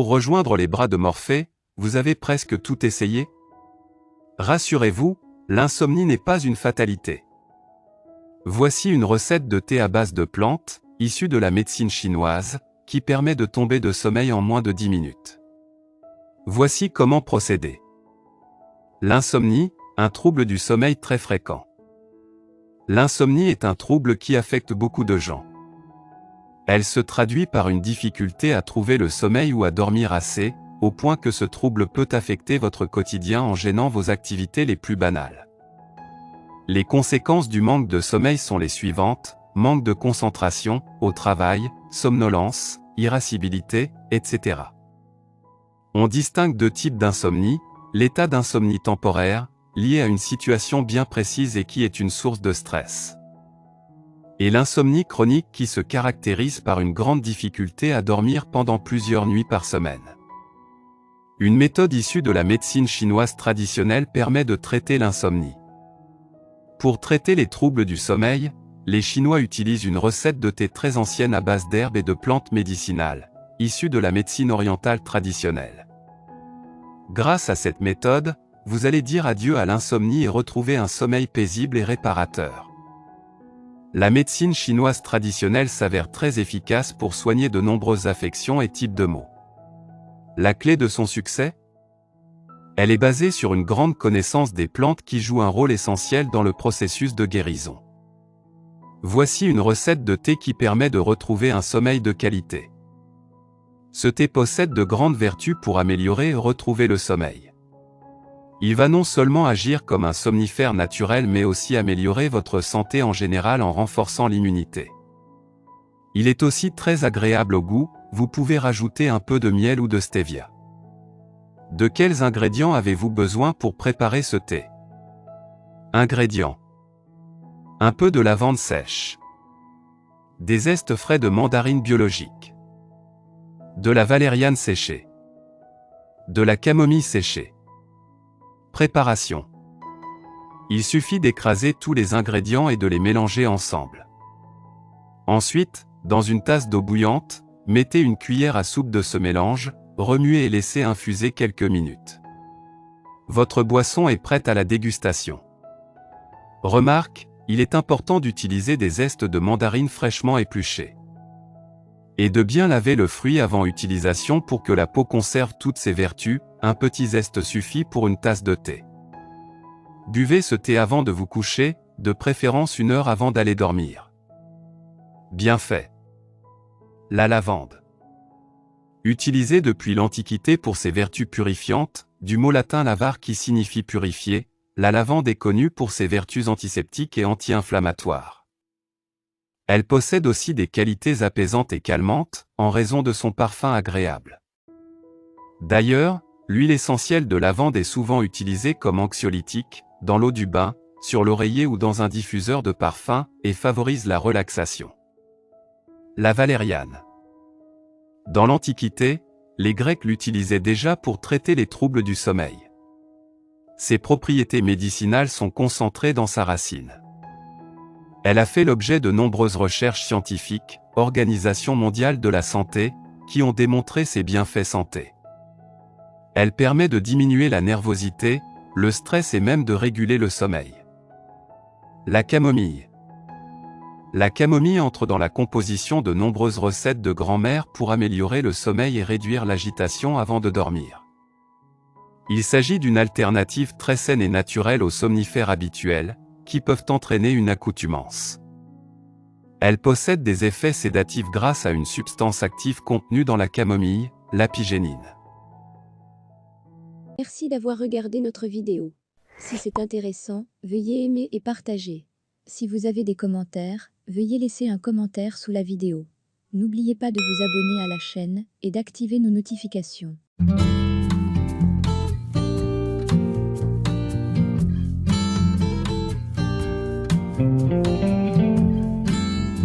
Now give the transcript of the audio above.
Pour rejoindre les bras de Morphée, vous avez presque tout essayé? Rassurez-vous, l'insomnie n'est pas une fatalité. Voici une recette de thé à base de plantes, issue de la médecine chinoise, qui permet de tomber de sommeil en moins de 10 minutes. Voici comment procéder. L'insomnie, un trouble du sommeil très fréquent. L'insomnie est un trouble qui affecte beaucoup de gens. Elle se traduit par une difficulté à trouver le sommeil ou à dormir assez, au point que ce trouble peut affecter votre quotidien en gênant vos activités les plus banales. Les conséquences du manque de sommeil sont les suivantes: manque de concentration, au travail, somnolence, irascibilité, etc. On distingue deux types d'insomnie: l'état d'insomnie temporaire, lié à une situation bien précise et qui est une source de stress. Et l'insomnie chronique qui se caractérise par une grande difficulté à dormir pendant plusieurs nuits par semaine. Une méthode issue de la médecine chinoise traditionnelle permet de traiter l'insomnie. Pour traiter les troubles du sommeil, les Chinois utilisent une recette de thé très ancienne à base d'herbes et de plantes médicinales, issue de la médecine orientale traditionnelle. Grâce à cette méthode, vous allez dire adieu à l'insomnie et retrouver un sommeil paisible et réparateur. La médecine chinoise traditionnelle s'avère très efficace pour soigner de nombreuses affections et types de maux. La clé de son succès? Elle est basée sur une grande connaissance des plantes qui jouent un rôle essentiel dans le processus de guérison. Voici une recette de thé qui permet de retrouver un sommeil de qualité. Ce thé possède de grandes vertus pour améliorer et retrouver le sommeil. Il va non seulement agir comme un somnifère naturel mais aussi améliorer votre santé en général en renforçant l'immunité. Il est aussi très agréable au goût, vous pouvez rajouter un peu de miel ou de stevia. De quels ingrédients avez-vous besoin pour préparer ce thé? Ingrédients: un peu de lavande sèche, des zestes frais de mandarine biologique, de la valériane séchée, de la camomille séchée. Préparation: il suffit d'écraser tous les ingrédients et de les mélanger ensemble. Ensuite, dans une tasse d'eau bouillante, mettez une cuillère à soupe de ce mélange, remuez et laissez infuser quelques minutes. Votre boisson est prête à la dégustation. Remarque, il est important d'utiliser des zestes de mandarine fraîchement épluchés. Et de bien laver le fruit avant utilisation pour que la peau conserve toutes ses vertus. Un petit zeste suffit pour une tasse de thé. Buvez ce thé avant de vous coucher, de préférence 1 heure avant d'aller dormir. Bienfaits. La lavande. Utilisée depuis l'Antiquité pour ses vertus purifiantes, du mot latin lavar qui signifie purifier, la lavande est connue pour ses vertus antiseptiques et anti-inflammatoires. Elle possède aussi des qualités apaisantes et calmantes, en raison de son parfum agréable. D'ailleurs, l'huile essentielle de lavande est souvent utilisée comme anxiolytique, dans l'eau du bain, sur l'oreiller ou dans un diffuseur de parfum, et favorise la relaxation. La valériane. Dans l'Antiquité, les Grecs l'utilisaient déjà pour traiter les troubles du sommeil. Ses propriétés médicinales sont concentrées dans sa racine. Elle a fait l'objet de nombreuses recherches scientifiques, Organisation mondiale de la santé, qui ont démontré ses bienfaits santé. Elle permet de diminuer la nervosité, le stress et même de réguler le sommeil. La camomille. La camomille entre dans la composition de nombreuses recettes de grand-mère pour améliorer le sommeil et réduire l'agitation avant de dormir. Il s'agit d'une alternative très saine et naturelle aux somnifères habituels, qui peuvent entraîner une accoutumance. Elle possède des effets sédatifs grâce à une substance active contenue dans la camomille, l'apigénine. Merci d'avoir regardé notre vidéo. Si c'est intéressant, veuillez aimer et partager. Si vous avez des commentaires, veuillez laisser un commentaire sous la vidéo. N'oubliez pas de vous abonner à la chaîne et d'activer nos notifications.